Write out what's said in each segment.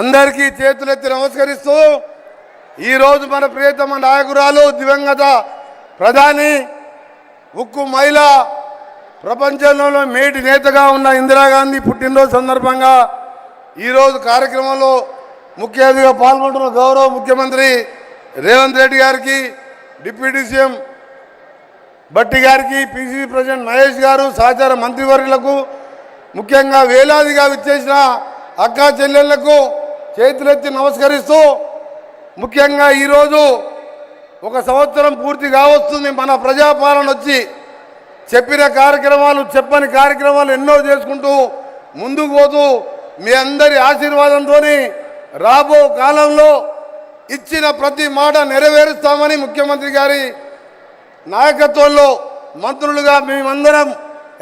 అందరికీ చేతులెత్తి నమస్కరిస్తూ ఈరోజు మన ప్రియతమ నాయకురాలు దివంగత ప్రధాని ఉక్కు మహిళ ప్రపంచంలో మేటి నేతగా ఉన్న ఇందిరాగాంధీ పుట్టినరోజు సందర్భంగా ఈరోజు కార్యక్రమంలో ముఖ్య అతిథిగా పాల్గొంటున్న గౌరవ ముఖ్యమంత్రి రేవంత్ రెడ్డి గారికి, డిప్యూటీ సీఎం భట్టి గారికి, పిసిసి ప్రెసిడెంట్ మహేష్ గారు, సహచార మంత్రివర్యులకు, ముఖ్యంగా వేలాదిగా విచ్చేసిన అక్కా చెల్లెళ్లకు చేతులెత్తి నమస్కరిస్తూ ముఖ్యంగా ఈరోజు ఒక సంవత్సరం పూర్తి కావస్తుంది మన ప్రజాపాలన వచ్చి. చెప్పిన కార్యక్రమాలు చెప్పని కార్యక్రమాలు ఎన్నో చేసుకుంటూ ముందుకు పోతూ మీ అందరి ఆశీర్వాదంతో రాబో కాలంలో ఇచ్చిన ప్రతి మాట నెరవేరుస్తామని ముఖ్యమంత్రి గారి నాయకత్వంలో మంత్రులుగా మేమందరం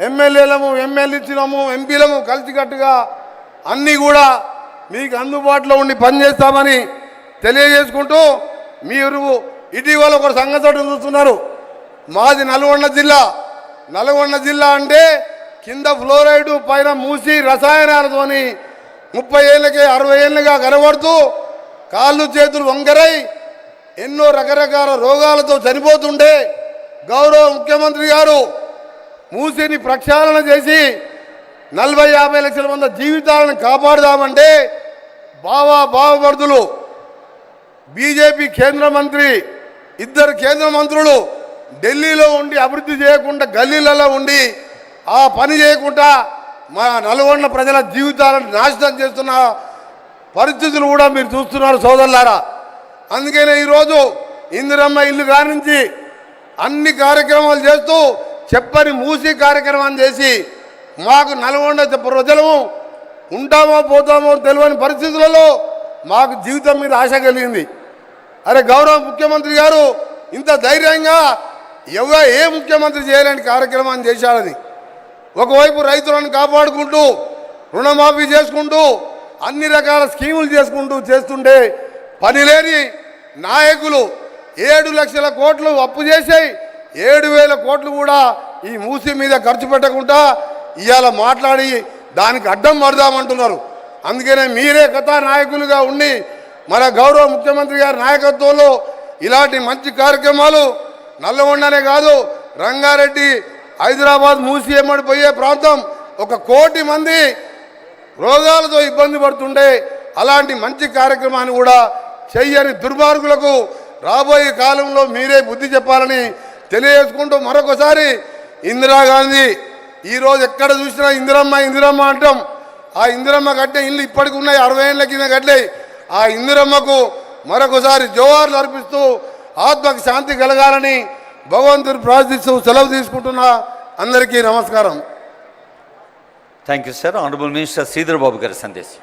ఎమ్మెల్యేలము, ఎమ్మెల్యేలము, ఎంపీలము కలిసికట్టుగా అన్నీ కూడా మీకు అందుబాటులో ఉండి పనిచేస్తామని తెలియజేసుకుంటూ, మీరు ఇటీవల ఒక సంగతి చూస్తున్నారు. మాది నల్గొండ జిల్లా. నల్గొండ జిల్లా అంటే కింద ఫ్లోరైడ్, పైన మూసి రసాయనాలతోని 30 ఏళ్ళకి 60 ఏళ్ళుగా కనబడుతూ కాళ్ళు చేతులు వంకరై ఎన్నో రకరకాల రోగాలతో చనిపోతుంటే గౌరవ ముఖ్యమంత్రి గారు మూసిని ప్రక్షాళన చేసి 40-50 లక్షల మంది జీవితాలను కాపాడుదామంటే బావమరుదులు బీజేపీ కేంద్ర మంత్రి, ఇద్దరు కేంద్ర మంత్రులు ఢిల్లీలో ఉండి అభివృద్ధి చేయకుండా గల్లీలలో ఉండి ఆ పని చేయకుండా మా నల్గొండ ప్రజల జీవితాలను నాశనం చేస్తున్న పరిస్థితులు కూడా మీరు చూస్తున్నారు సోదరులారా. అందుకనే ఈరోజు ఇందిరమ్మ ఇల్లు కానించి అన్ని కార్యక్రమాలు చేస్తూ చెప్పని మూసి కార్యక్రమాన్ని చేసి మాకు నల్గొండ ప్రజలము ఉంటామో పోతామో తెలియని పరిస్థితులలో మాకు జీవితం మీద ఆశ కలిగింది. అరే గౌరవ ముఖ్యమంత్రి గారు ఇంత ధైర్యంగా ఏ ముఖ్యమంత్రి చేయలేని కార్యక్రమాన్ని చేశాడని, ఒకవైపు రైతులను కాపాడుకుంటూ రుణమాఫీ చేసుకుంటూ అన్ని రకాల స్కీములు చేస్తుంటే పనిలేని నాయకులు 7 లక్షల కోట్లు అప్పు చేసాయి 7,000 కోట్లు కూడా ఈ మూసి మీద ఖర్చు పెట్టకుండా ఇవాళ మాట్లాడి దానికి అడ్డం పడదామంటున్నారు. అందుకనే మీరే కథానాయకులుగా ఉండి మన గౌరవ ముఖ్యమంత్రి గారి నాయకత్వంలో ఇలాంటి మంచి కార్యక్రమాలు నల్లగొండనే కాదు, రంగారెడ్డి, హైదరాబాద్ మూసి ఎమ్మడి పోయే ప్రాంతం 1 కోటి మంది రోగాలతో ఇబ్బంది పడుతుండే అలాంటి మంచి కార్యక్రమాన్ని కూడా చెయ్యని దుర్మార్గులకు రాబోయే కాలంలో మీరే బుద్ధి చెప్పాలని తెలియజేసుకుంటూ మరొకసారి ఇందిరాగాంధీ ఈరోజు ఎక్కడ చూసినా ఇందిరమ్మ అంటాం. ఆ ఇందిరమ్మ కట్టే ఇల్లు ఇప్పటికి ఉన్నాయి, 60 ఏళ్ళ కింద కట్టాయి. ఆ ఇందిరమ్మకు మరొకసారి జోహార్లు అర్పిస్తూ ఆత్మకు శాంతి కలగాలని భగవంతుని ప్రార్థిస్తూ సెలవు తీసుకుంటున్నా. అందరికీ నమస్కారం. Thank you sir. Honourable minister Sridhar Babu గారి సందేశం.